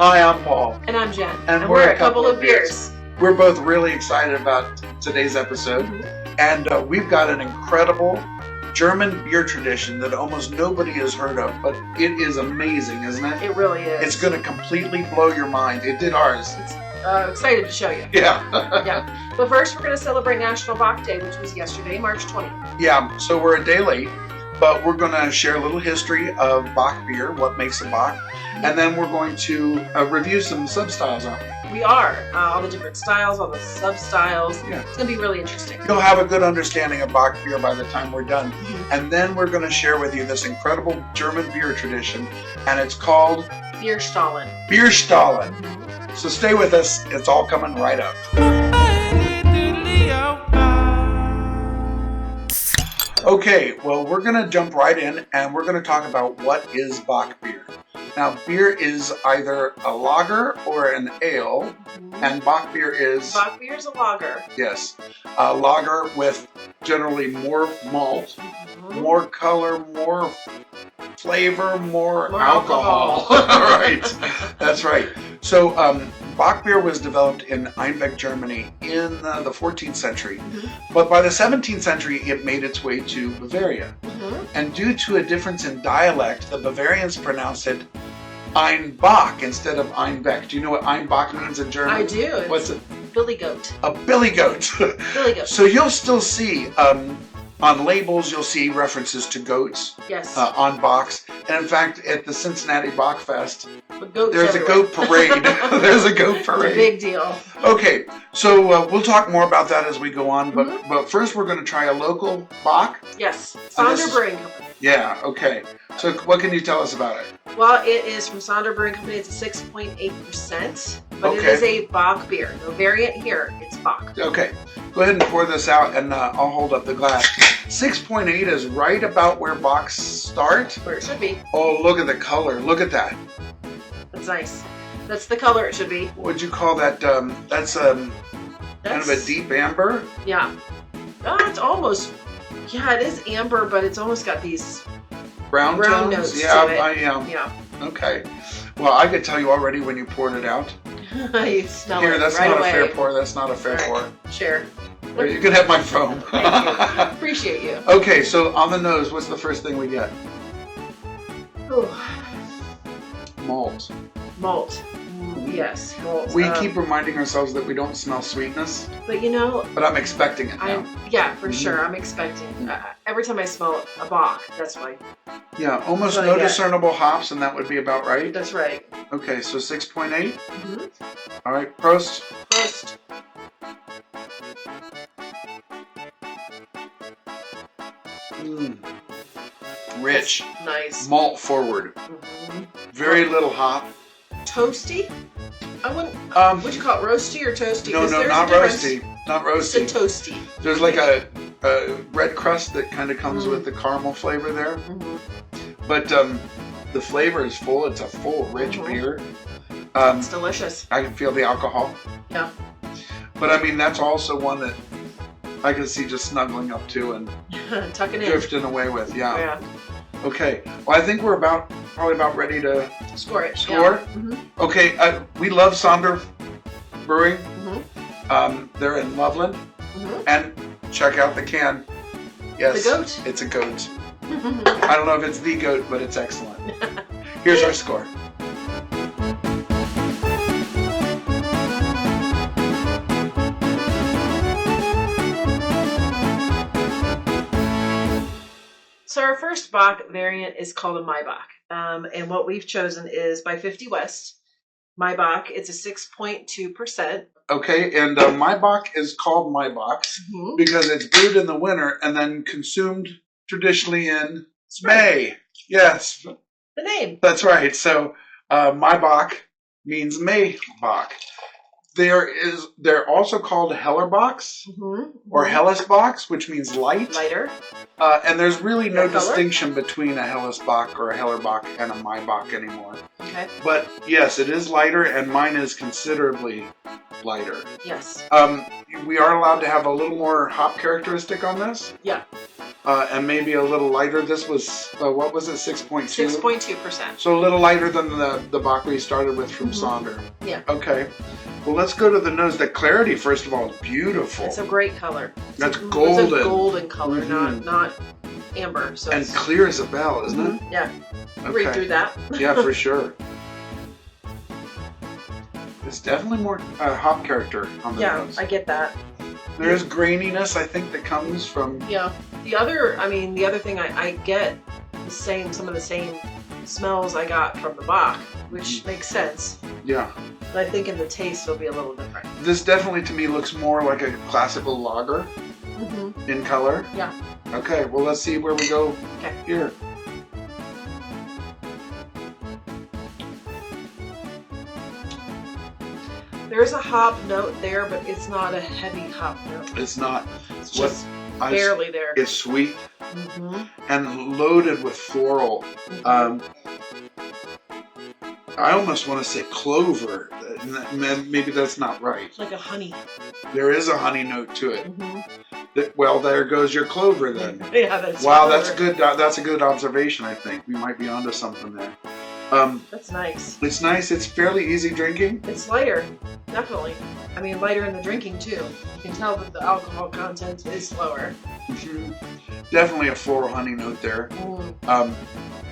Hi, I'm Paul. And I'm Jen. And we're a couple of beers. We're both really excited about today's episode. And we've got an incredible German beer tradition that almost nobody has heard of, but it is amazing, isn't it? It really is. It's going to completely blow your mind. It did ours. Excited to show you. Yeah. Yeah. But first, we're going to celebrate National Bock Day, which was yesterday, March 20th. Yeah, so we're a day late, but we're going to share a little history of Bock beer, what makes a Bock, and then we're going to review some sub-styles, aren't we? We are. All the different styles, all the sub-styles. Yeah. It's going to be really interesting. You'll have a good understanding of Bock beer by the time we're done. And then we're going to share with you this incredible German beer tradition, and it's called Bierstahlen. Bierstahlen. So stay with us. It's all coming right up. Okay, well, we're going to jump right in, and we're going to talk about what is Bock beer. Now, beer is either a lager or an ale, and Bock beer is... Bock beer is a lager. Yes, a lager with generally more malt, more color, more flavor, more alcohol. Right, that's right. So, Bock beer was developed in Eisbock, Germany in the 14th century, but by the 17th century it made its way to Bavaria. And due to a difference in dialect, the Bavarians pronounced it Einbock instead of Einbeck. Do you know what Einbock means in German? I do. What's it? Billy goat. A billy goat. Billy goat. So you'll still see on labels, you'll see references to goats. Yes. On Bocks. And in fact, at the Cincinnati Bock Fest, everywhere. there's a goat parade. There's a goat parade. It's a big deal. Okay, so we'll talk more about that as we go on, but first we're going to try a local Bock. Yes, Sonder Brewing Company. Yeah, okay. So what can you tell us about it? Well, it is from Sonder Brewing Company. It's a 6.8%, but Okay. it is a Bock beer. No variant here. It's Bock. Okay, go ahead and pour this out, and I'll hold up the glass. 6.8 is right about where Bocks start. Where it should be. Oh, look at the color. Look at that. That's nice. That's the color it should be. What'd you call that? That's kind of a deep amber. Yeah. Oh, it's almost. Yeah, it is amber, but it's almost got these Brown notes yeah, to it. I am. Yeah. Okay. Well, I could tell you already when you poured it out. You smell Here, it that's right not away. a fair pour. That's not a fair pour. Share. Here, you can have my foam. Thank you. Appreciate you. Okay, so on the nose, what's the first thing we get? Ooh. Malt. Malt. Yes, malt. We keep reminding ourselves that we don't smell sweetness, but you know, but I'm expecting it now. Yeah, for sure. I'm expecting. Every time I smell a Bock, that's why. Yeah, almost That's no what I get. discernible hops, and that would be about right. That's right. Okay, so 6.8. All right, Prost. First. Rich. Nice. Malt forward. Very little hop. Toasty? I wouldn't. Would you call it roasty or toasty? No, 'Cause no, there's not a difference. roasty. Not It's a roasty. toasty. There's like a red crust that kind of comes with the caramel flavor there. But the flavor is full. It's a full, rich beer. It's delicious. I can feel the alcohol. Yeah. But I mean, that's also one that I can see just snuggling up to and Tucking in. drifting away with. Yeah. Yeah. Okay. Well, I think we're probably about ready to Score it. score. Yeah. Okay. We love Sonder Brewing. They're in Loveland. And check out the can. Yes. The goat. It's a goat. I don't know if it's the goat, but it's excellent. Here's our score. So our first Bock variant is called a Maibock. And what we've chosen is by 50 West. Maibock, it's a 6.2%. Okay, and Maibock is called Maibock because it's brewed in the winter and then consumed traditionally in May. Yes. The name. That's right. So Maibock means Maibock. They're also called Hellerbocks or Hellesbocks, which means light. Lighter. And there's really no Color? distinction between a Hellesbock or a Hellerbock and a Maibock anymore. Okay. But yes, it is lighter, and mine is considerably lighter. Yes. We are allowed to have a little more hop characteristic on this. Yeah. and maybe a little lighter. This was, what was it, 6.2? 6.2%. So a little lighter than the Bock we started with from SONDER. Yeah. Okay. Well, let's go to the nose. The clarity, first of all, is beautiful. It's a great color. That's golden. It's a golden color, not amber. So and clear as a bell, isn't it? Yeah. Okay. Read through that. Yeah, for sure. It's definitely more hop character on the nose. Yeah, I get that. There's graininess, I think, that comes from... Yeah. The other thing I get some of the same smells I got from the Bock, which makes sense. Yeah. But I think in the taste it'll be a little different. This definitely, to me, looks more like a classical lager in color. Yeah. Okay, well, let's see where we go here. There's a hop note there, but it's not a heavy hop note. It's not. It's just barely there. It's sweet and loaded with floral. I almost want to say clover. Maybe that's not right. It's like a honey. There is a honey note to it. Well, there goes your clover then. Yeah, that's wow. That's good. That's a good observation. I think we might be onto something there. That's nice. It's nice. It's fairly easy drinking. It's lighter, definitely. I mean, lighter in the drinking too. You can tell that the alcohol content is lower. Definitely a floral honey note there.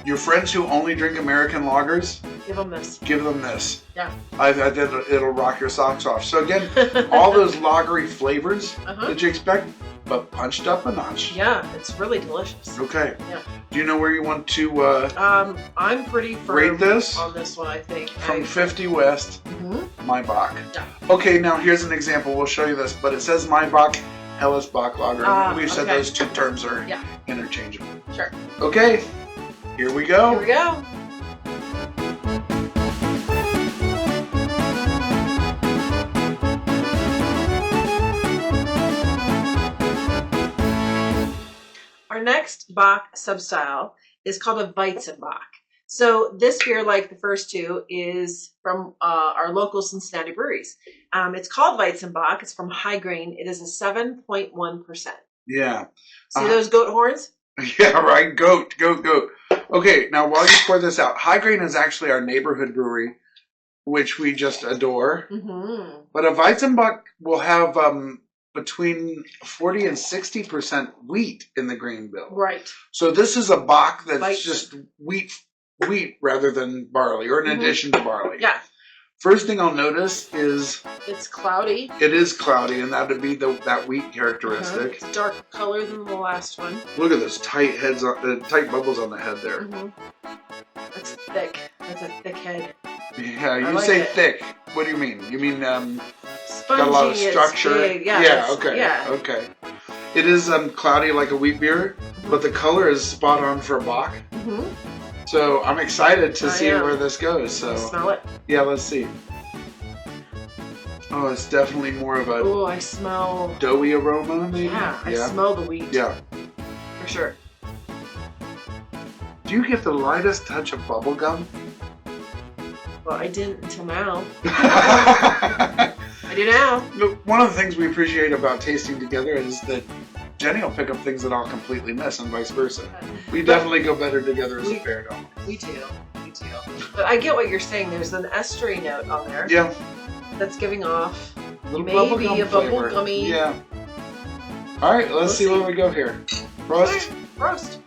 Your friends who only drink American lagers, give them this. Give them this. Yeah. It'll rock your socks off. So again, all those lagery flavors that you expect, but punched up a notch. Yeah, it's really delicious. Okay. Yeah. Do you know where you want to I'm pretty firm rate this? on this one, I think. From 50 West, Maibock. Yeah. Okay, now here's an example. We'll show you this, but it says Maibock, Bock lager. We've said those two terms are interchangeable. Sure. Okay, here we go. Here we go. Our next Bock substyle is called a WEIZENBOCK. So this beer, like the first two, is from our local Cincinnati breweries. It's called WEIZENBOCK. It's from High Grain. It is a 7.1%. Yeah. See those goat horns? Yeah, right. Goat. Okay, now while you pour this out, High Grain is actually our neighborhood brewery, which we just adore. But a WEIZENBOCK will have between 40 and 60% wheat in the grain bill. Right. So this is a Bock that's Weizen. just wheat rather than barley, or in addition to barley. Yeah. First thing I'll notice is it's cloudy. It is cloudy, and that would be that wheat characteristic. It's a darker color than the last one. Look at those tight heads, tight bubbles on the head there. That's thick. That's a thick head. Yeah, you like say it. thick. What do you mean? You mean spongy? Got a lot of structure. Big. Yeah. Okay. Yeah. Okay. It is cloudy like a wheat beer, but the color is spot on for a Bock. So I'm excited to see where this goes. So can you smell it? Yeah, let's see. Oh, it's definitely more of a I smell doughy aroma, maybe. Yeah, I smell the wheat. Yeah, for sure. Do you get the lightest touch of bubble gum? Well, I didn't until now. I do now. Look, one of the things we appreciate about tasting together is that Jenny will pick up things that I'll completely miss, and vice versa. We definitely go better together as a pair, don't we? We do. But I get what you're saying. There's an estery note on there. Yeah. That's giving off maybe a bubble gummy. Yeah. All right, let's see where we go here. Prost. Prost.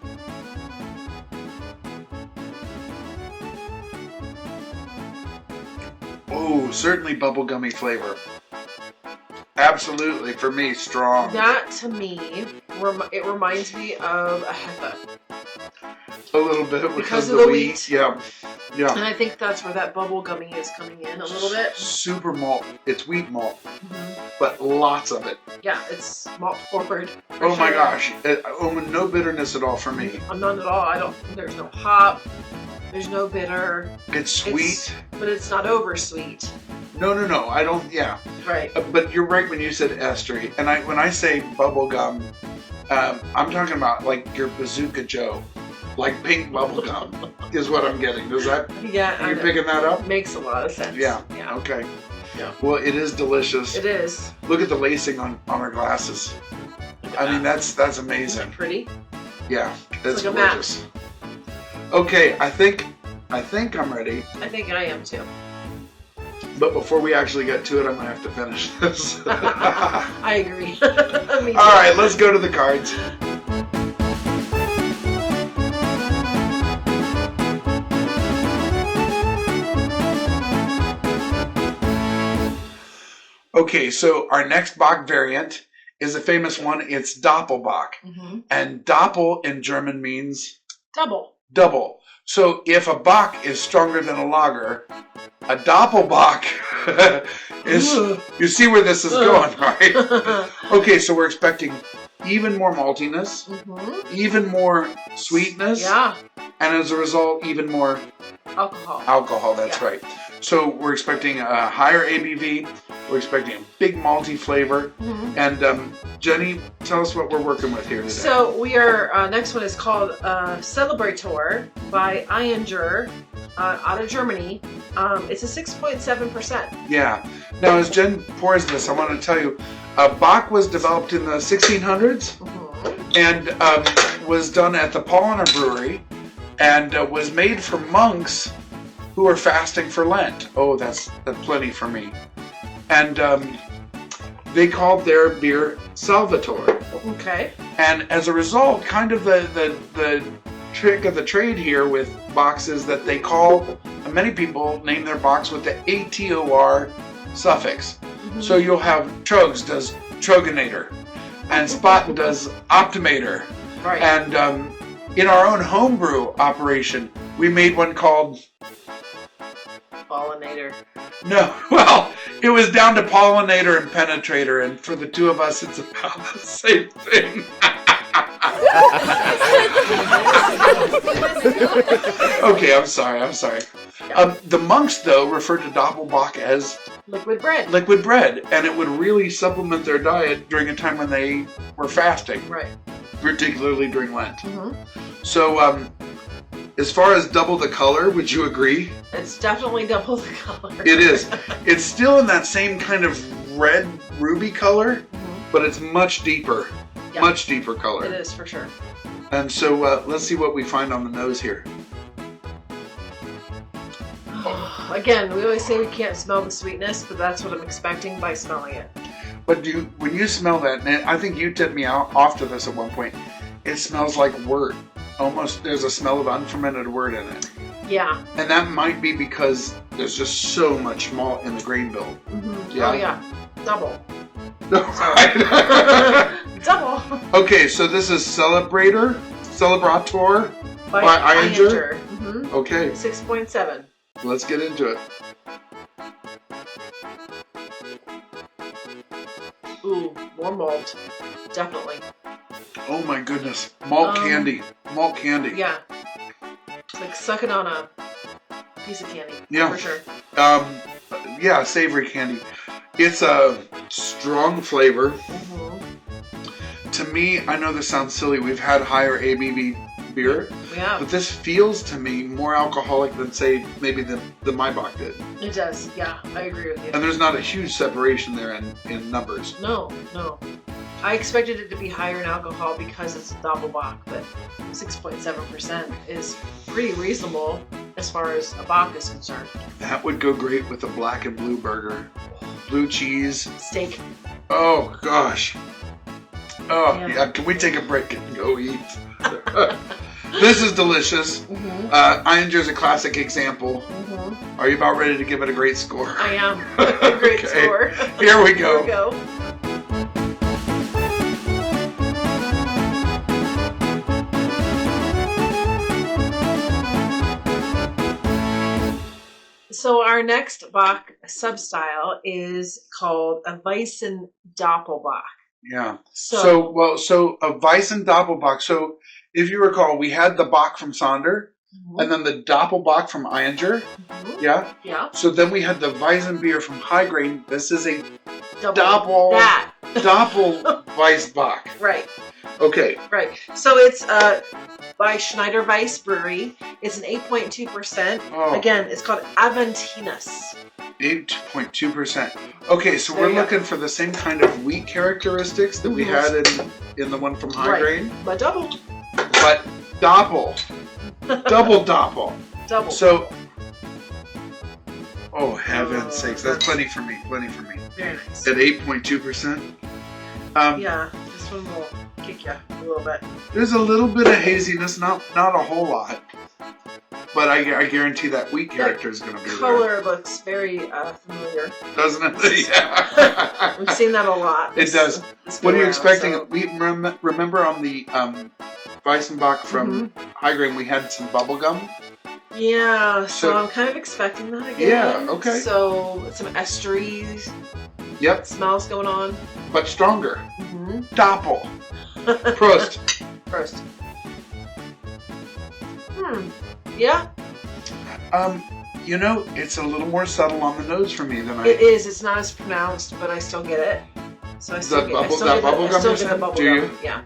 Oh, certainly bubblegummy flavor. Absolutely, for me, strong. That, to me, it reminds me of a Hefe. A little bit because of the wheat. Yeah. And I think that's where that bubblegummy is coming in a little bit. Super malt. It's wheat malt, but lots of it. Yeah, it's malt forward. Oh my gosh. No bitterness at all for me. None at all. There's no hop. There's no bitter. It's sweet. But it's not over sweet. No. I don't. Yeah. Right. But you're right when you said estery. And when I say bubble gum, I'm talking about like your Bazooka Joe, like pink bubble gum, is what I'm getting. Does that? Yeah. Are you picking that up? Makes a lot of sense. Yeah. Okay. Yeah. Well, it is delicious. It is. Look at the lacing on our glasses. I mean, that's amazing. Isn't that pretty? Yeah, it's like a gorgeous. Okay, I think I'm ready. I think I am too. But before we actually get to it, I'm gonna have to finish this. I agree. Me too. All right, let's go to the cards. Okay, so our next Bock variant is a famous one. It's Doppelbock. And Doppel in German means double. So if a Bock is stronger than a lager, a Doppelbock is, you see where this is going, right? Okay, so we're expecting even more maltiness, even more sweetness, and as a result, even more alcohol, that's right. So we're expecting a higher ABV, we're expecting a big malty flavor, and Jenny, tell us what we're working with here today. So we are, next one is called CELEBRATOR by AYINGER out of Germany. It's a 6.7%. Yeah. Now as Jen pours this, I want to tell you, Bock was developed in the 1600s and was done at the Paulaner Brewery and was made for monks who are fasting for Lent. Oh, that's plenty for me. And they called their beer Salvatore. Okay. And as a result, kind of the trick of the trade here with Bocks is that they call, many people name their Bocks with the ATOR suffix. So you'll have Trogs does Troganator, and Spaten does Optimator. Right. And in our own homebrew operation, we made one called Pollinator. No, well, it was down to Pollinator and Penetrator, and for the two of us, it's about the same thing. Okay, I'm sorry. The monks, though, referred to Doppelbock as liquid bread. Liquid bread, and it would really supplement their diet during a time when they were fasting. Right. Particularly during Lent. So, as far as double the color, would you agree? It's definitely double the color. It is. It's still in that same kind of red ruby color, but it's much deeper. Yep. Much deeper color. It is, for sure. And so let's see what we find on the nose here. Again, we always say we can't smell the sweetness, but that's what I'm expecting by smelling it. But when you smell that, and I think you tipped me off to this at one point, it smells like wort. Almost, there's a smell of unfermented wort in it. Yeah. And that might be because there's just so much malt in the grain bill. Yeah? Oh yeah, double. Right. Double. Okay, so this is Celebrator by AYINGER. Okay. 6.7. Let's get into it. Ooh, more malt. Definitely. Oh my goodness. Malt candy. Malt candy. Yeah. It's like sucking on a piece of candy. Yeah. For sure. Yeah, savory candy. It's a strong flavor. To me, I know this sounds silly, we've had higher ABV beer. Yeah. But this feels to me more alcoholic than, say, maybe the Maibock did. It does, yeah. I agree with you. And there's not a huge separation there in numbers. No. I expected it to be higher in alcohol because it's a Doppelbock, but 6.7% is pretty reasonable as far as a Bock is concerned. That would go great with a black and blue burger. Blue cheese. Steak. Oh, gosh. Oh, yeah. Can we take a break and go eat? This is delicious. AYINGER's a classic example. Are you about ready to give it a great score? I am. A great score. Here we go. Here we go. So our next Bock substyle is called a Weizen Doppelbock. Yeah. So a Weizen Doppelbock. So if you recall, we had the Bock from SONDER, and then the Doppelbock from AYINGER. Yeah. Yeah. So then we had the Weizen beer from High Grain. This is a Doppel Weissbock. Right. Okay. Right. So it's by SCHNEIDER Brewery. It's an 8.2%. Oh. Again, it's called AVENTINUS. 8.2%. Okay, so we're looking for the same kind of wheat characteristics that we had in the one from High Grain. But double. but double doppel. Double. So, oh heaven's sakes, that's plenty for me. Plenty for me. Very nice. At 8.2%. Yeah, this one will kick you a little bit. There's a little bit of haziness, not a whole lot, but I guarantee that wheat character is going to be Color looks very familiar, doesn't it? Yeah. We've seen that a lot. It does. What are you expecting? We remember on the WEIZENBOck from High Grain, we had some bubble gum. Yeah, so I'm kind of expecting that again. Yeah, okay. So some esteries. Yep. Smells going on. But stronger. Doppel. Prost. First. Yeah. You know, it's a little more subtle on the nose for me than It is. It's not as pronounced, but I still get it. So I still get bubble gum. I still get the bubble Do you? gum. Yeah.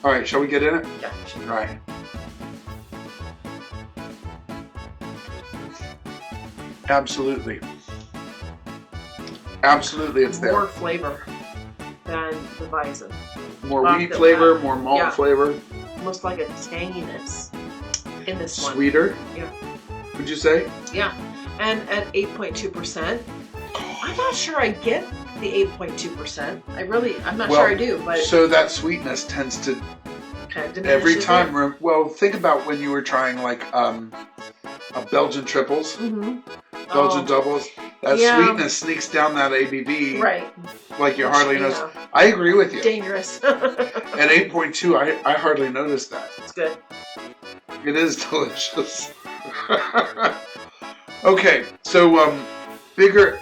All right, shall we get in it? Yeah. Sure. All right. Absolutely. Absolutely, it's there. More flavor than the Weizen. More wheat flavor, more malt flavor. Almost like a tanginess in this one. Sweeter? Yeah. Would you say? Yeah. And at 8.2%, I'm not sure I get the 8.2%. I'm not sure I do, but so that sweetness tends to kind of every diminishes time. Well, think about when you were trying like a Belgian triples, Belgian doubles. That sweetness sneaks down that ABV, right? Like you hardly notice. I agree with you. Dangerous. At 8.2, I hardly noticed that. It's good. It is delicious. Okay, so bigger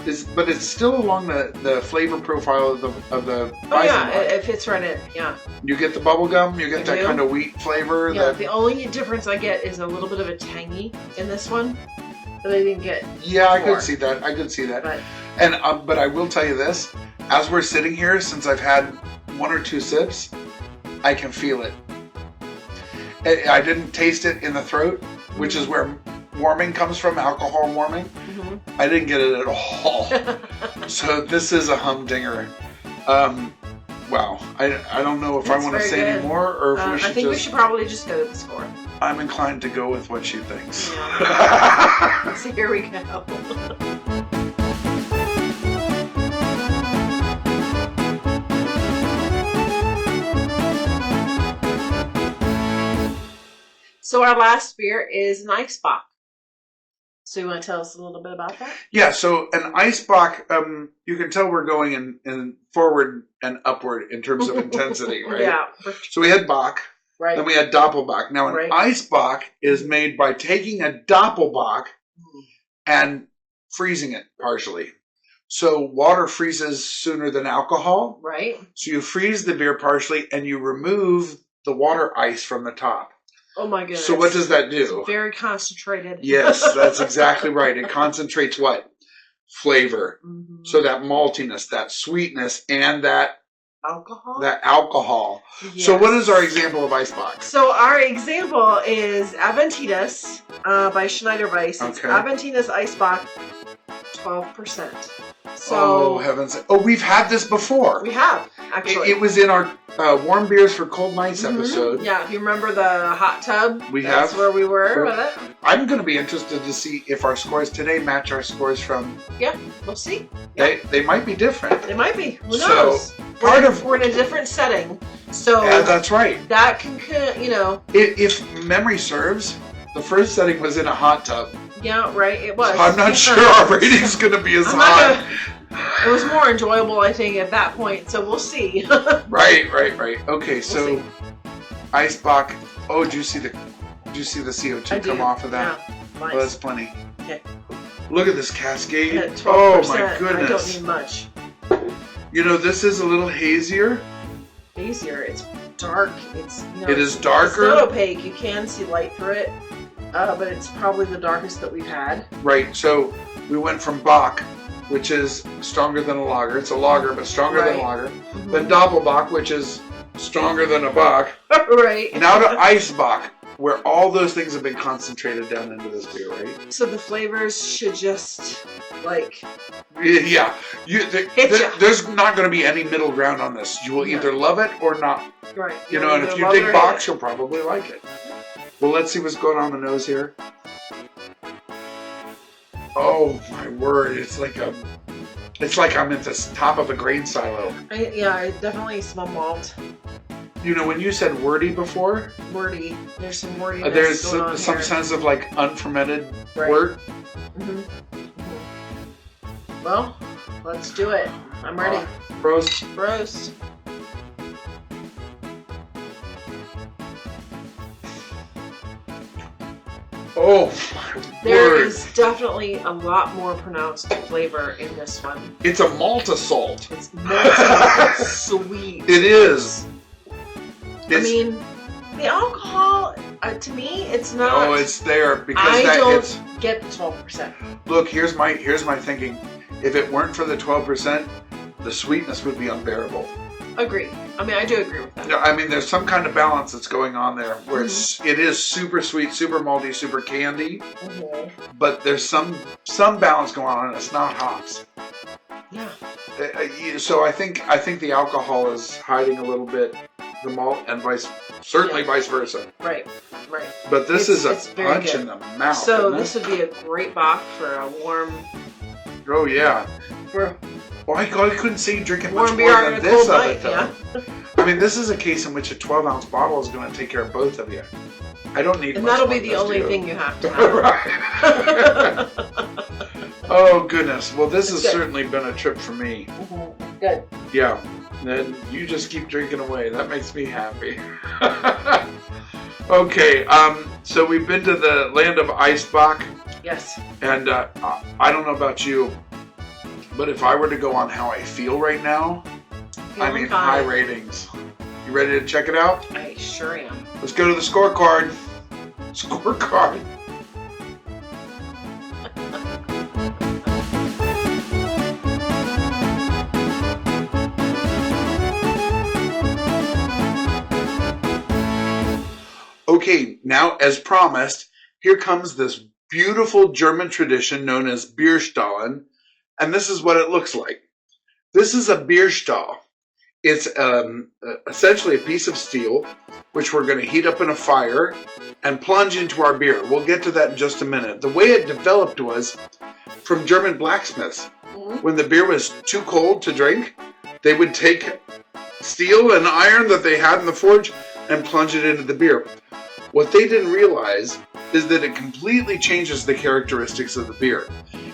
is, but it's still along the flavor profile of the Oh yeah, it fits right in. Yeah. You get the bubble gum. You get that kind of wheat flavor. Yeah. The only difference I get is a little bit of a tangy in this one that I didn't get. Yeah, I could see that. I could see that. But, and but I will tell you this: as we're sitting here, since I've had 1 or 2 sips, I can feel it. I didn't taste it in the throat, which is where warming comes from, alcohol warming. I didn't get it at all. So this is a humdinger. Wow. I don't know if I want to say any more or if we should I think we should probably just go to the score. I'm inclined to go with what she thinks. Yeah. So here we go. So our last beer is an Eisbock. So you want to tell us a little bit about that? Yeah, so an Eisbock, you can tell we're going in forward and upward in terms of intensity, right? Yeah. So we had Bock, right. Then we had Doppelbock. Now an Eisbock is made by taking a Doppelbock and freezing it partially. So water freezes sooner than alcohol. Right. So you freeze the beer partially and you remove the water ice from the top. Oh my goodness. So what does that do? It's very concentrated. Yes, that's exactly right. It concentrates what? Flavor. So that maltiness, that sweetness, and that alcohol. Yes. So what is our example of Eisbock? So our example is AVENTINUS by SCHNEIDER Weiss. Okay. AVENTINUS Eisbock, 12%. So, oh heavens! Oh, we've had this before. We have actually. It was in our warm beers for cold nights episode. Yeah, if you remember the hot tub, that's where we were with it. I'm going to be interested to see if our scores today match our scores from. Yeah, we'll see. They might be different. They might be. Who knows? We're in a different setting, so yeah, that's right. That can If memory serves, the first setting was in a hot tub. Yeah, right. It was. So I'm not sure our rating's going to be as high. It was more enjoyable, I think, at that point. So we'll see. Right. Okay, so Eisbock. Oh, do you see the CO2 come off of that? Yeah. Nice. Oh, that's plenty. Okay. Look at this cascade. At 12%, oh my goodness! I don't need much. You know, this is a little hazier. Hazier. It's dark. It is darker. It's not opaque. You can see light through it. But it's probably the darkest that we've had. Right, so we went from Bock, which is stronger than a lager. It's a lager, but stronger than a lager. Then Doppelbock, which is stronger than a Bock. Right. Now to Eisbock, where all those things have been concentrated down into this beer, right? So the flavors should just like Yeah, hit ya. there's not going to be any middle ground on this. You will either love it or not. Right. You know, and if you dig Bocks, you'll probably like it. Well, let's see what's going on the nose here. Oh my word! It's like I'm at the top of a grain silo. Yeah, I definitely smell malt. You know, when you said wordy before, Wordy. There's some wordiness there's going on some here. sense of like unfermented Right. wort. Mm-hmm. Well, let's do it. I'm ready. Roast. Roast. Oh my There word! is definitely a lot more pronounced flavor in this one. It's a malt assault. It's malty, it's sweet. It is. I mean, the alcohol, to me, it's not. Oh, it's there because I that don't it's. get the 12%. Look, here's my thinking. If it weren't for the 12%, the sweetness would be unbearable. Agree. I mean, I do agree with that. No, I mean, there's some kind of balance that's going on there where it is super sweet, super malty, super candy, but there's some balance going on, and it's not hops. Yeah. So I think the alcohol is hiding a little bit the malt, and vice versa. Right. Right. But this is a very punch good. in the mouth. So isn't this it? would be a great Bock for a warm. Oh yeah. For Well, I couldn't see you drinking much warm more beer on than a this cold of night. it, though. Yeah. I mean, this is a case in which a 12-ounce bottle is going to take care of both of you. I don't need And much that'll more be than the this, only do you? thing you have to have. Right. Oh goodness. Well, this has Good. certainly been a trip for me. Good. Yeah. Then you just keep drinking away. That makes me happy. Okay. So we've been to the land of Eisbock, Yes. and I don't know about you, but if I were to go on how I feel right now, I mean, Feeling high fine. ratings. You ready to check it out? I sure am. Let's go to the scorecard. Scorecard. Okay, now as promised, here comes this beautiful German tradition known as Bierstahlen, and this is what it looks like. This is a Bierstahl. It's essentially a piece of steel, which we're going to heat up in a fire and plunge into our beer. We'll get to that in just a minute. The way it developed was from German blacksmiths. When the beer was too cold to drink, they would take steel and iron that they had in the forge and plunge it into the beer. What they didn't realize is that it completely changes the characteristics of the beer.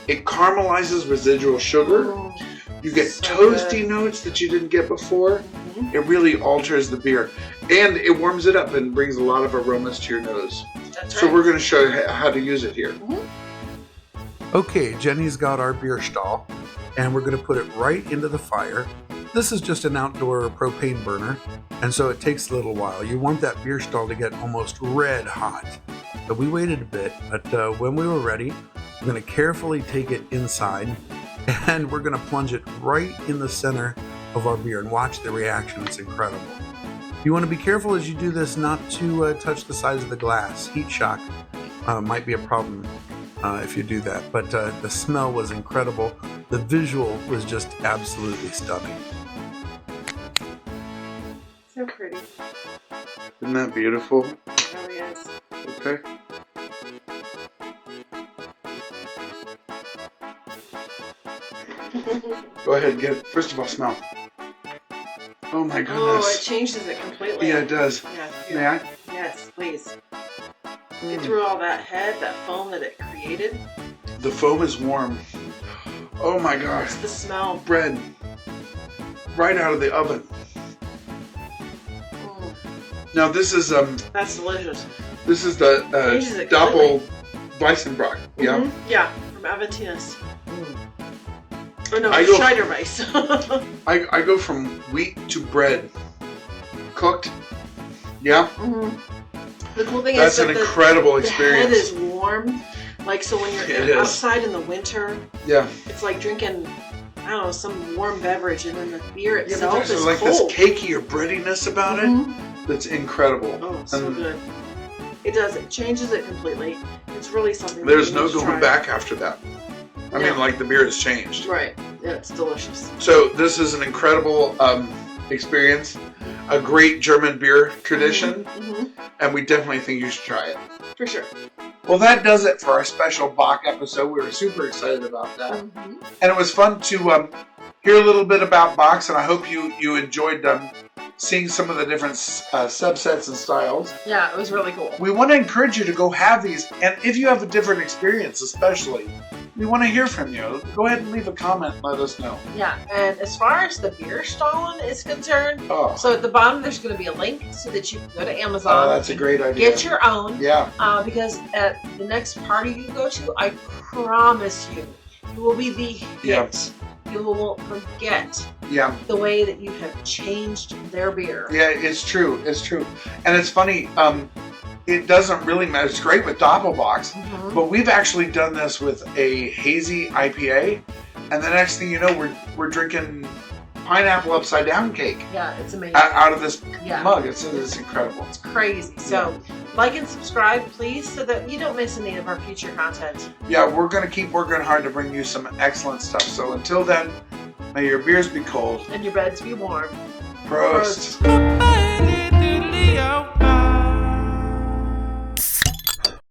It caramelizes residual sugar. You get So toasty good. notes that you didn't get before. It really alters the beer. And it warms it up and brings a lot of aromas to your nose. That's So right. we're going to show you how to use it here. Okay, Jenny's got our beer stall, and we're going to put it right into the fire. This is just an outdoor propane burner, and so it takes a little while. You want that beer stall to get almost red hot. So we waited a bit, but when we were ready, we're going to carefully take it inside, and we're going to plunge it right in the center of our beer and watch the reaction. It's incredible. You want to be careful as you do this not to touch the sides of the glass. Heat shock might be a problem if you do that, but the smell was incredible. The visual was just absolutely stunning. So pretty. Isn't that beautiful? It really is. Okay. Go ahead and get it. First of all, smell. Oh my Oh, it goodness. changes it completely. Yeah, it does. Yeah. May I? Yes, please. Get through all that head, that foam that it created. The foam is warm. Oh my gosh. It's the smell. Bread. Right out of the oven. Mm, Now this is that's delicious. the Changes it completely. Doppelbock. Yeah. Mhm. Yeah, from AVENTINUS. Oh no, I go- SCHNEIDER. I go from wheat to bread. Cooked. Yeah. The cool thing That's is an that incredible the head experience. is warm. Like, so when It you're is. outside in the winter, Yeah. it's like drinking, I don't know, some warm beverage, and then the beer Yeah, but itself there's is like cold. this cakey or breadiness about it Mhm. that's incredible. Oh, so And good. It does. It changes it completely. It's really something. There's that no you need to going try. back after that. I mean, like the beer has changed. Right. Yeah, it's delicious. So this is an incredible experience, a great German beer tradition, and we definitely think you should try it. For sure. Well, that does it for our special Bock episode. We were super excited about that. And it was fun to hear a little bit about Bocks, and I hope you enjoyed seeing some of the different subsets and styles. Yeah, it was really cool. We want to encourage you to go have these, and if you have a different experience especially, we want to hear from you. Go ahead and leave a comment and let us know. Yeah, and as far as the Bierstallen is concerned, Oh, so at the bottom there's going to be a link so that you can go to Amazon. that's a great idea. Get your own. Yeah. Because at the next party you go to, I promise you, you will be the hit. Yeah. You will forget Yeah. the way that you have changed their beer. Yeah, it's true. It's true. And it's funny, it doesn't really matter. It's great with Doppelbocks, but we've actually done this with a hazy IPA, and the next thing you know, we're drinking pineapple upside down cake Yeah, it's amazing. out of this Yeah. mug. It's incredible. It's crazy. So like and subscribe, please, so that you don't miss any of our future content. Yeah, we're going to keep working hard to bring you some excellent stuff. So until then, may your beers be cold. And your beds be warm. Prost. Prost.